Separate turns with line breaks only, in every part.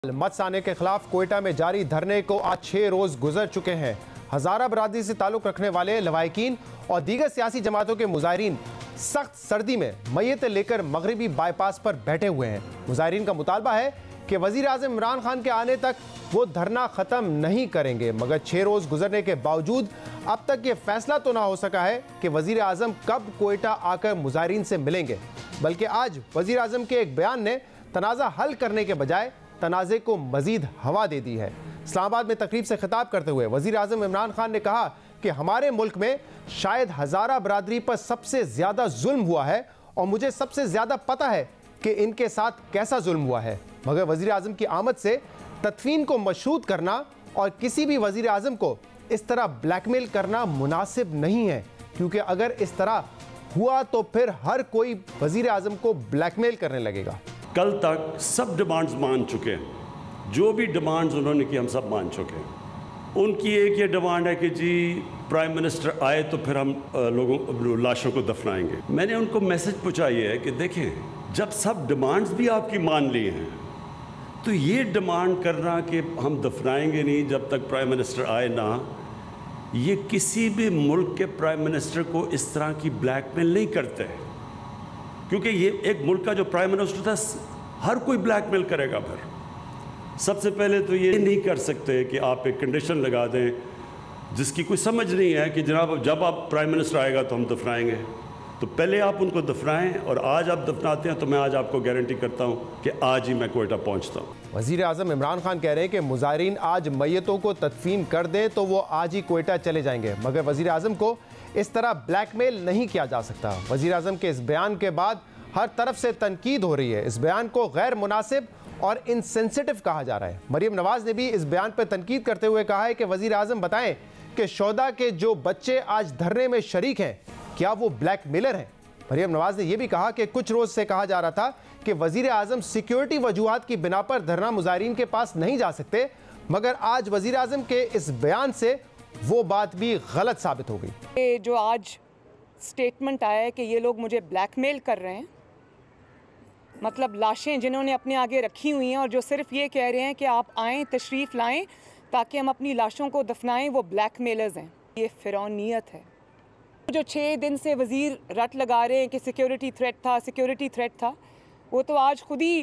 मत्स्य आने के खिलाफ कोयटा में जारी धरने को आज 6 रोज गुजर चुके हैं। हजारा बरादरी से ताल्लुक रखने वाले लवाहिकीन और दीगर सियासी जमातों के मुजाहिरीन सख्त सर्दी में मैयतें लेकर मगरबी बाईपास पर बैठे हुए हैं। मुजाहिरीन का मुतालबा है कि वजीर आज़म इमरान खान के आने तक वो धरना खत्म नहीं करेंगे, मगर 6 रोज गुजरने के बावजूद अब तक ये फैसला तो ना हो सका है कि वजीर आज़म कब कोयटा आकर मुजाहिरीन से मिलेंगे। बल्कि आज वजीर आज़म के एक बयान ने तनाज़ा हल करने के बजाय तनाज़े को मजीद हवा दे दी है। इस्लामाबाद में तकरीब से खिताब करते हुए वजीर आज़म इमरान खान ने कहा कि हमारे मुल्क में शायद हजारा बरादरी पर सबसे ज़्यादा जुल्म हुआ है और मुझे सबसे ज़्यादा पता है कि इनके साथ कैसा जुल्म हुआ है, मगर वजीर आज़म की आमद से तदफीन को मशरूत करना और किसी भी वजीर आज़म को इस तरह ब्लैकमेल करना मुनासिब नहीं है, क्योंकि अगर इस तरह हुआ तो फिर हर कोई वजीर आज़म को ब्लैकमेल करने लगेगा।
कल तक सब डिमांड्स मान चुके हैं, जो भी डिमांड्स उन्होंने की हम सब मान चुके हैं। उनकी एक ये डिमांड है कि जी प्राइम मिनिस्टर आए तो फिर हम लाशों को दफनाएंगे। मैंने उनको मैसेज पहुंचाई है कि देखें, जब सब डिमांड्स भी आपकी मान ली हैं तो ये डिमांड करना कि हम दफनाएंगे नहीं जब तक प्राइम मिनिस्टर आए ना, ये किसी भी मुल्क के प्राइम मिनिस्टर को इस तरह की ब्लैकमेल नहीं करते, क्योंकि ये एक मुल्क का जो प्राइम मिनिस्टर था हर कोई ब्लैकमेल करेगा। फिर सबसे पहले तो ये नहीं कर सकते कि आप एक कंडीशन लगा दें जिसकी कोई समझ नहीं है कि जनाब जब आप प्राइम मिनिस्टर आएगा तो हम दफनाएंगे। तो पहले आप उनको दफनाएं, और आज आप दफनाते हैं तो मैं आज आपको गारंटी करता हूं कि आज ही मैं कोयटा पहुंचता हूं।
वजीर आज़म इमरान खान कह रहे हैं कि मुजाहिरीन आज मैयतों को तदफीन कर दें तो वो आज ही कोयटा चले जाएंगे, मगर वजीर आज़म को इस तरह ब्लैकमेल नहीं किया जा सकता। वजीर आज़म के इस बयान के बाद हर तरफ से तनकीद हो रही है। इस बयान को गैर मुनासिब और इनसेंसिटिव कहा जा रहा है। मरियम नवाज ने भी इस बयान पर तनकीद करते हुए कहा है कि वजीर आज़म बताएं कि शोहदा के जो बच्चे आज धरने में शरीक हैं, क्या वो ब्लैकमेलर हैं। मरियम नवाज ने यह भी कहा कि कुछ रोज से कहा जा रहा था कि वजीर आज़म सिक्योरिटी वजूहात की बिना पर धरना मुजाहिरीन के पास नहीं जा सकते, मगर आज वजीर आज़म के इस बयान से वो बात भी गलत साबित हो गई।
जो आज स्टेटमेंट आया है कि ये लोग मुझे ब्लैकमेल कर रहे हैं, मतलब लाशें जिन्होंने अपने आगे रखी हुई हैं और जो सिर्फ ये कह रहे हैं कि आप आएँ, तशरीफ़ लाएं ताकि हम अपनी लाशों को दफनाएं, वो ब्लैकमेलर्स हैं। ये फिरौनियत है। जो 6 दिन से वज़ीर रट लगा रहे हैं कि सिक्योरिटी थ्रेट था, सिक्योरिटी थ्रेट था, वो तो आज खुद ही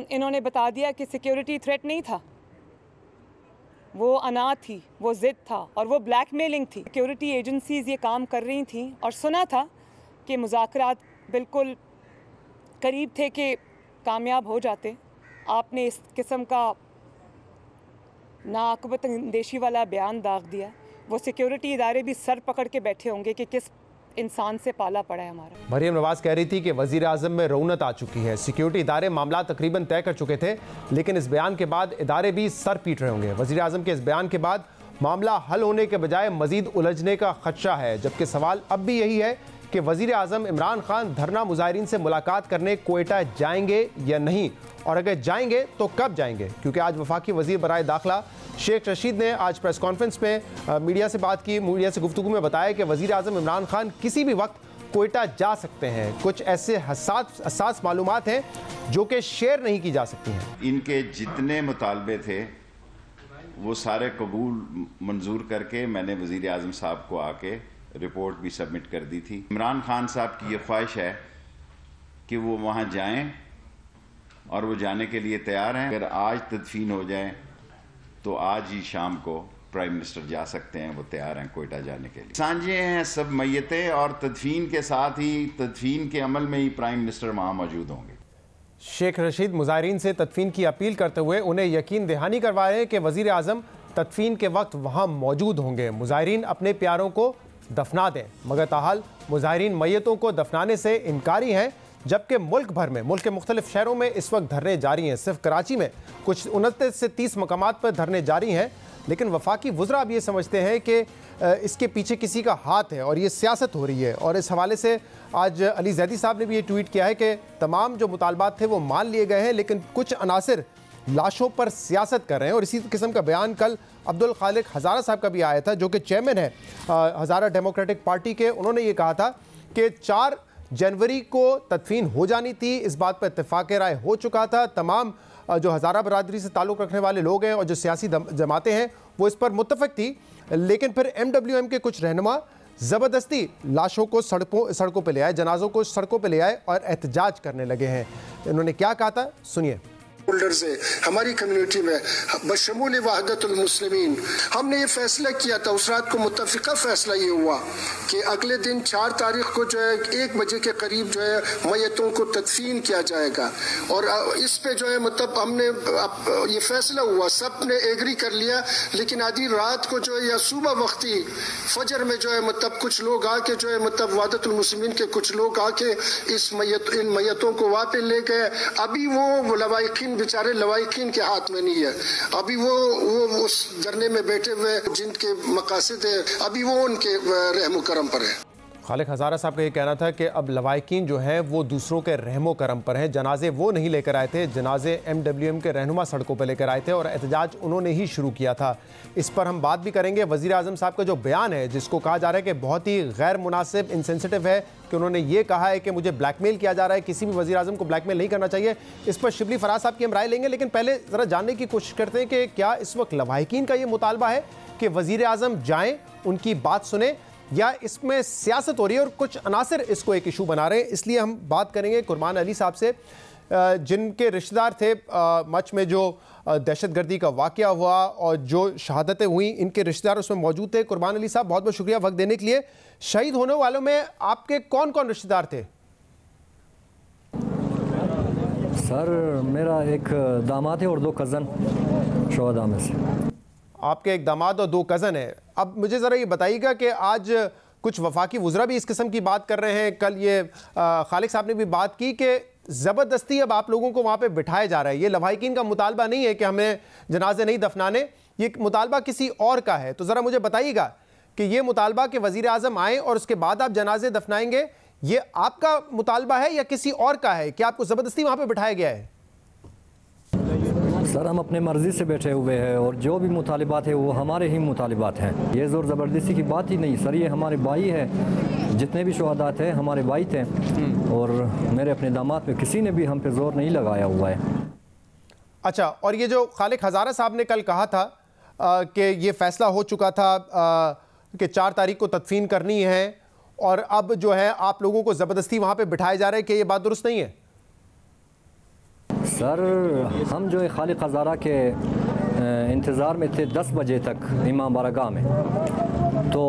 इन्होंने बता दिया कि सिक्योरिटी थ्रेट नहीं था, वो अना थी, वो ज़िद था और वो ब्लैकमेलिंग थी। सिक्योरिटी एजेंसीज़ ये काम कर रही थी और सुना था कि मुज़ाकरात बिल्कुल करीब थे कि कामयाब हो जाते। आपने इस किस्म का नाअक़बत अंदेशी वाला बयान दाग दिया। वो सिक्योरिटी इदारे भी सर पकड़ के बैठे होंगे कि किस इंसान से पाला पड़ा है हमारा।
मरियम नवाज कह रही थी कि वजीर आज़म में रौनत आ चुकी है। सिक्योरिटी इदारे मामला तकरीबन तय कर चुके थे, लेकिन इस बयान के बाद इदारे भी सर पीट रहे होंगे। वजीर आज़म के इस बयान के बाद मामला हल होने के बजाय मजीद उलझने का खदशा है, जबकि सवाल अब भी यही है कि वजीर आज़म इमरान खान धरना मुजाहिरीन से मुलाकात करने कोयटा जाएंगे या नहीं, और अगर जाएंगे तो कब जाएंगे, क्योंकि आज वफाकी वजीर बराए दाखिला शेख रशीद ने आज प्रेस कॉन्फ्रेंस में मीडिया से बात की। मीडिया से गुफ्तगू में बताया कि वजीर आज़म इमरान खान किसी भी वक्त कोयटा जा सकते हैं। कुछ ऐसे हसास मालूमात हैं जो कि शेयर नहीं की जा सकती हैं।
इनके जितने मुतालबे थे वो सारे कबूल मंजूर करके मैंने वजीर आज़म साहब को आके रिपोर्ट भी सबमिट कर दी थी। इमरान खान साहब की ये ख्वाहिश है कि वो वहाँ जाएं और वो जाने के लिए तैयार हैं। अगर आज तदफीन हो जाए तो आज ही शाम को प्राइम मिनिस्टर जा सकते हैं, वो तैयार हैं कोयटा जाने के लिए। सांझे हैं सब मैयतें, और तदफीन के साथ ही तदफीन के अमल में ही प्राइम मिनिस्टर वहाँ मौजूद होंगे।
शेख रशीद मुजाहिरीन से तदफीन की अपील करते हुए उन्हें यकीन दहानी करवा रहे हैं कि वजीर आज़म तदफीन के वक्त वहाँ मौजूद होंगे। मुजाहिरीन अपने प्यारों को दफना दें, मगर ताहाल मुजाहिरीन मैयतों को दफनाने से इनकारी हैं, जबकि मुल्क भर में, मुल्क के मुख्तलिफ शहरों में इस वक्त धरने जारी हैं। सिर्फ कराची में कुछ 29 से 30 मकामात पर धरने जारी हैं, लेकिन वफाकी वज़रा अब ये समझते हैं कि इसके पीछे किसी का हाथ है और ये सियासत हो रही है। और इस हवाले से आज अली जैदी साहब ने भी ये ट्वीट किया है कि तमाम जो मुतालबात थे वो मान लिए गए हैं, लेकिन कुछ अनासिर लाशों पर सियासत कर रहे हैं। और इसी किस्म का बयान कल अब्दुल खालिक हज़ारा साहब का भी आया था, जो कि चेयरमैन है हज़ारा डेमोक्रेटिक पार्टी के। उन्होंने ये कहा था कि 4 जनवरी को तदफीन हो जानी थी, इस बात पर इत्तेफाक राय हो चुका था। तमाम जो हज़ारा बरादरी से ताल्लुक़ रखने वाले लोग हैं और जो सियासी जमातें हैं वो इस पर मुत्तफ़िक थी, लेकिन फिर MWM के कुछ रहनुमा ज़बरदस्ती लाशों को सड़कों पे ले आए, जनाजों को सड़कों पे ले आए और एहतजाज करने लगे हैं। इन्होंने क्या कहा था, सुनिए।
होल्डर्स है हमारी कम्युनिटी में बशमूल वहदतुल मुस्लिमीन, हमने ये फैसला किया था, उस रात को मुत्तफ़िका फैसला ये हुआ कि अगले दिन 4 तारीख को जो है 1 बजे के करीब जो है मैयतों को तदफीन किया जाएगा। और इस पे जो है मतलब हमने ये फैसला हुआ, सब ने एग्री कर लिया, लेकिन आधी रात को जो है या सुबह वक्ती फजर में जो है मतलब कुछ लोग आके जो है मतलब वहदतुल मुस्लिमीन के कुछ लोग आके इन मैयतों को वहाँ पे ले गए। अभी वो लवाइकीन बेचारे लवाइकीन के हाथ में नहीं है, अभी वो उस धरने में बैठे हुए जिनके मकासद है, अभी वो उनके रहमो करम पर है।
खालिक हज़ारा साहब का ये कहना था कि अब लवाइकीन जो हैं वो दूसरों के रहमो करम पर हैं। जनाजे वो नहीं लेकर आए थे, जनाजे MWM के रहनुमा सड़कों पर लेकर आए थे और एहतजाज उन्होंने ही शुरू किया था। इस पर हम बात भी करेंगे। वज़ीर आज़म साहब का जो बयान है, जिसको कहा जा रहा है कि बहुत ही गैर मुनासिब, इनसेंसिटिव है, कि उन्होंने ये कहा है कि मुझे ब्लैकमेल किया जा रहा है, किसी भी वज़ीर आज़म को ब्लैकमेल नहीं करना चाहिए। इस पर शिबली फराज साहब की हम राय लेंगे, लेकिन पहले ज़रा जानने की कोशिश करते हैं कि क्या इस वक्त लवाइकीन का ये मुतालबा है कि वज़ीर आज़म जाएँ, उनकी बात सुने, या इसमें सियासत हो रही है और कुछ अनासर इसको एक इशू बना रहे हैं। इसलिए हम बात करेंगे कुरबान अली साहब से, जिनके रिश्तेदार थे मच में जो दहशतगर्दी का वाक़या हुआ और जो शहादतें हुई, इनके रिश्तेदार उसमें मौजूद थे। कुरबान अली साहब, बहुत बहुत शुक्रिया वक्त देने के लिए। शहीद होने वालों में आपके कौन कौन रिश्तेदार थे?
सर मेरा एक दामाद है और 2 कज़न शोहदा में से।
आपके एक दामाद और 2 कज़न है। अब मुझे ज़रा ये बताइएगा कि आज कुछ वफाकी वज़रा भी इस किस्म की बात कर रहे हैं। कल ये खालिक साहब ने भी बात की कि ज़बरदस्ती अब आप लोगों को वहाँ पे बिठाया जा रहा है। ये लवाइकीन का मुतालबा नहीं है कि हमें जनाजे नहीं दफनाने, ये मुतालबा किसी और का है। तो ज़रा मुझे बताइएगा कि ये मुतालबा कि वज़ीर आज़म आए और उसके बाद आप जनाजे दफनाएंगे, ये आपका मुतालबा है या किसी और का है? कि आपको ज़बरदस्ती वहाँ पर बिठाया गया है?
सर हम अपने मर्ज़ी से बैठे हुए हैं और जो भी मुतालिबात है वो हमारे ही मुतालिबात हैं। ये ज़ोर ज़बरदस्ती की बात ही नहीं सर, ये हमारे भाई है, जितने भी शहादात हैं हमारे भाई थे और मेरे अपने दामाद पे किसी ने भी हम पे ज़ोर नहीं लगाया हुआ है।
अच्छा, और ये जो खालिक हज़ारा साहब ने कल कहा था कि ये फ़ैसला हो चुका था कि 4 तारीख को तदफीन करनी है और अब जो है आप लोगों को ज़बरदस्ती वहाँ पर बिठाया जा रहा है, कि ये बात दुरुस्त नहीं है?
सर हम जो है खालिक हज़ारा के इंतज़ार में थे 10 बजे तक इमाम बारगाह में, तो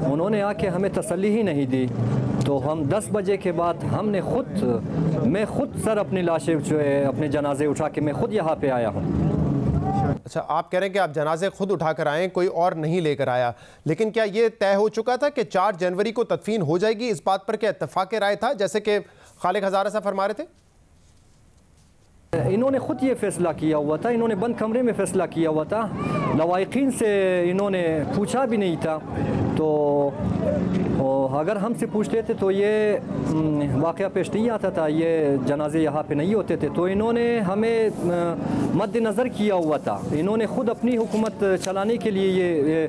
उन्होंने आके हमें तसल्ली ही नहीं दी। तो हम 10 बजे के बाद मैं खुद सर अपनी लाशें जो है अपने जनाजे उठा के मैं खुद यहाँ पे आया हूँ।
अच्छा, आप कह रहे हैं कि आप जनाजे खुद उठा कर आए, कोई और नहीं लेकर आया। लेकिन क्या ये तय हो चुका था कि 4 जनवरी को तदफीन हो जाएगी? इस बात पर क्या इत्तफाक राय था, जैसे कि खालिक हज़ारा साहब फरमा रहे थे?
इन्होंने खुद ये फैसला किया हुआ था, इन्होंने बंद कमरे में फैसला किया हुआ था, लवाइकीन से इन्होंने पूछा भी नहीं था। तो अगर हमसे पूछते थे तो ये वाक़या पेश नहीं आता था, ये जनाजे यहाँ पे नहीं होते थे। तो इन्होंने हमें मद्देनज़र किया हुआ था, इन्होंने खुद अपनी हुकूमत चलाने के लिए ये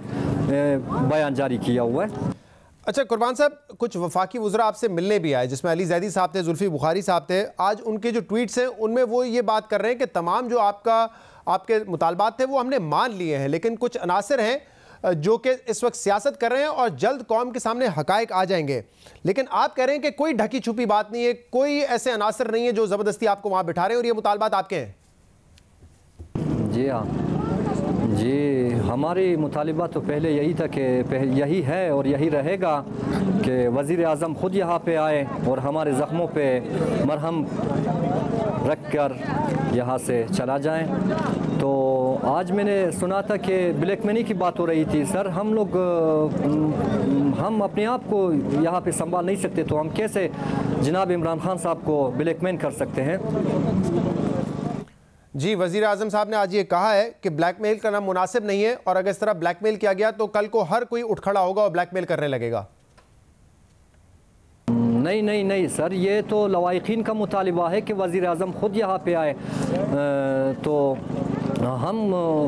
बयान जारी किया हुआ है।
अच्छा कुरबान साहब, कुछ वफाकी वज़रा आपसे मिलने भी आए, जिसमें अली ज़ैदी साहब थे, जुल्फ़ी बुखारी साहब थे। आज उनके जो ट्वीट्स हैं उनमें वो ये बात कर रहे हैं कि तमाम जो आपके मुतालबात थे वो हमने मान लिए हैं, लेकिन कुछ अनासर हैं जो कि इस वक्त सियासत कर रहे हैं और जल्द कौम के सामने हक़ाइक़ आ जाएंगे। लेकिन आप कह रहे हैं कि कोई ढकी छुपी बात नहीं है, कोई ऐसे अनासर नहीं है जो ज़बरदस्ती आपको वहाँ बिठा रहे हैं और ये मुतालबात आपके हैं।
जी हाँ जी, हमारी मुतालिबा तो पहले यही था कि यही है और यही रहेगा कि वज़ीर आज़म ख़ुद यहाँ पे आए और हमारे ज़ख्मों पे मरहम रख कर यहाँ से चला जाएं। तो आज मैंने सुना था कि ब्लैकमेनी की बात हो रही थी। सर हम अपने आप को यहाँ पे संभाल नहीं सकते, तो हम कैसे जनाब इमरान खान साहब को ब्लैकमेल कर सकते हैं?
जी, वज़ीर आज़म साहब ने आज ये कहा है कि ब्लैकमेल करना मुनासिब नहीं है और अगर इस तरह ब्लैकमेल किया गया तो कल को हर कोई उठ खड़ा होगा और ब्लैकमेल करने लगेगा।
नहीं सर, ये तो लवाइकीन का मुतालिबा है कि वज़ीर आज़म ख़ुद यहाँ पे आए। तो हम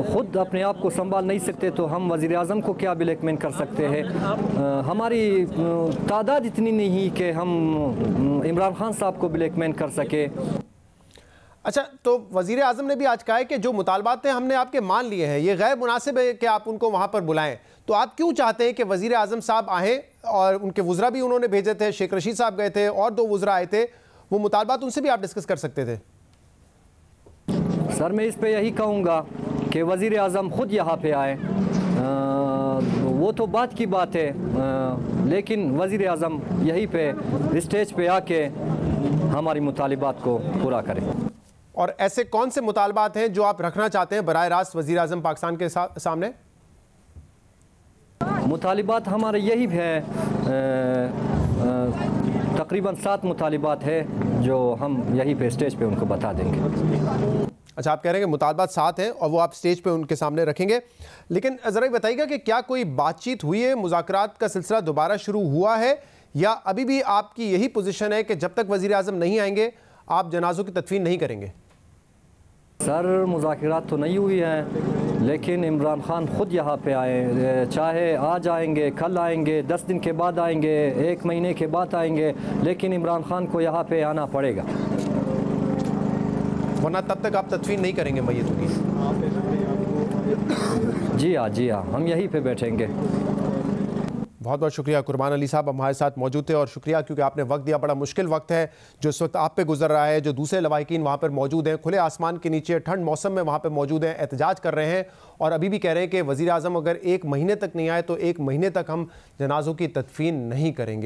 ख़ुद अपने आप को संभाल नहीं सकते तो हम वज़ीर आज़म को क्या ब्लैकमेल कर सकते हैं? हमारी तादाद इतनी नहीं कि हम इमरान खान साहब को ब्लैकमेल कर सके।
अच्छा, तो वजीर आजम ने भी आज कहा है कि जो मुतालबात थे हमने आपके मान लिए हैं, ये गैर मुनासिब है कि आप उनको वहाँ पर बुलाएं। तो आप क्यों चाहते हैं कि वजीर आजम साहब आएँ? और उनके वज़रा भी उन्होंने भेजे थे, शेख रशीद साहब गए थे और 2 वज़रा आए थे, वो मुतालबात उनसे भी आप डिस्कस कर सकते थे।
सर मैं इस पर यही कहूँगा कि वज़ीर आज़म ख़ुद यहाँ पे आए, वो तो बात की बात है, लेकिन वज़ीर आज़म यहीं पे स्टेज पे आके हमारी मुतालिबात को पूरा करें।
और ऐसे कौन से मुतालबात हैं जो आप रखना चाहते हैं बराह रास्त वज़ीर आज़म पाकिस्तान के सामने? मुतालिबात
हमारे यही है, तकरीबन 7 मुतालिबात है जो हम यहीं पे स्टेज पे उनको बता देंगे।
अच्छा, आप कह रहे हैं कि मुतालबात 7 हैं और वो आप स्टेज पे उनके सामने रखेंगे, लेकिन ज़रा बताइएगा कि क्या कोई बातचीत हुई है, मुज़ाकरात का सिलसिला दोबारा शुरू हुआ है, या अभी भी आपकी यही पोजीशन है कि जब तक वज़ीर आज़म नहीं आएंगे आप जनाज़ों की तदफीन नहीं करेंगे?
सर मुज़ाकरात तो नहीं हुई हैं, लेकिन इमरान खान ख़ुद यहाँ पे आए, चाहे आज आएंगे, कल आएंगे, 10 दिन के बाद आएंगे, 1 महीने के बाद आएंगे, लेकिन इमरान खान को यहाँ पे आना पड़ेगा,
वरना तब तक आप तदफीन नहीं करेंगे मैयतों की?
जी हाँ, हम यहीं पे बैठेंगे।
बहुत बहुत शुक्रिया कुरबान अली साहब, हमारे साथ मौजूद थे, और शुक्रिया क्योंकि आपने वक्त दिया। बड़ा मुश्किल वक्त है जो इस वक्त आप पे गुजर रहा है। जो दूसरे लवाहिकीन वहाँ पर मौजूद हैं, खुले आसमान के नीचे ठंड मौसम में वहाँ पर मौजूद हैं, एहतजाज कर रहे हैं, और अभी भी कह रहे हैं कि वज़ीर आज़म अगर 1 महीने तक नहीं आए तो 1 महीने तक हम जनाज़ों की तदफीन नहीं करेंगे।